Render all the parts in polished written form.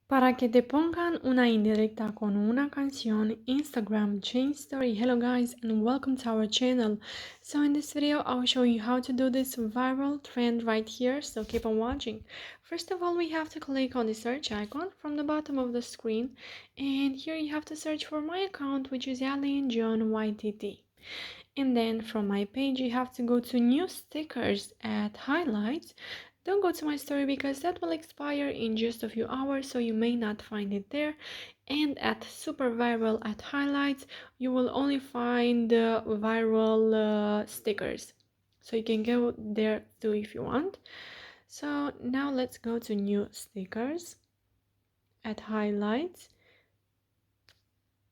Para que te pongan una indirecta con una canción, Instagram change story. Hello guys and welcome to our channel. So in this video I'll show you how to do this viral trend right here, so keep on watching. First of all, we have to click on the search icon from the bottom of the screen, and here you have to search for my account, which is Alien John YTT. And then from my page you have to go to new stickers at highlights. Don't go to my story because that will expire in just a few hours, so you may not find it there. And at super viral at highlights you will only find the viral stickers, so you can go there too if you want. So now let's go to new stickers at highlights,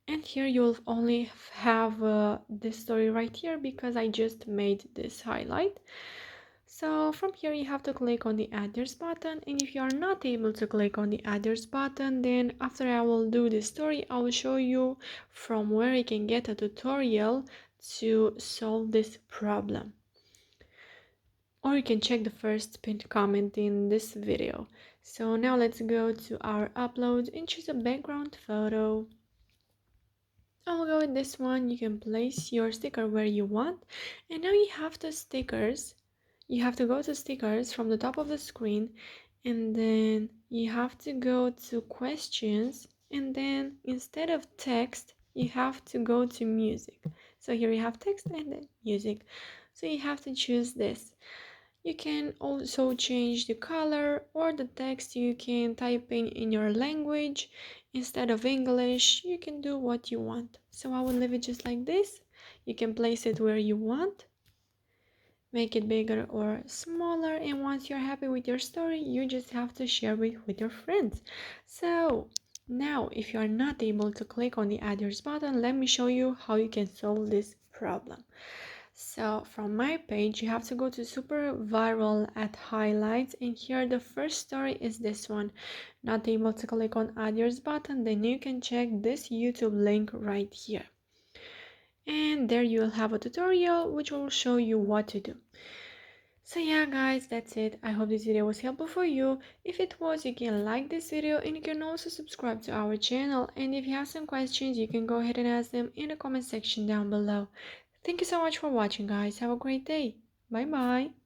and here you'll only have this story right here because I just made this highlight. So from here you have to click on the address button, and if you are not able to click on the address button, then after I will do this story I will show you from where you can get a tutorial to solve this problem, or you can check the first pinned comment in this video. So now let's go to our uploads and choose a background photo. I will go with this one. You can place your sticker where you want, and now you have the stickers. You have to go to stickers from the top of the screen, and then you have to go to questions, and then instead of text you have to go to music. So here you have text and then music, so you have to choose this. You can also change the color or the text. You can type in your language instead of English. You can do what you want. So I will leave it just like this. You can place it where you want, make it bigger or smaller, and once you're happy with your story you just have to share it with your friends. So now if you are not able to click on the address button, let me show you how you can solve this problem. So from my page you have to go to super viral at highlights, and here the first story is this one. Not able to click on address button, then you can check this YouTube link right here, and there you will have a tutorial which will show you what to do. So yeah guys, that's it. I hope this video was helpful for you. If it was, you can like this video and you can also subscribe to our channel, and if you have some questions you can go ahead and ask them in the comment section down below. Thank you so much for watching guys. Have a great day. Bye bye.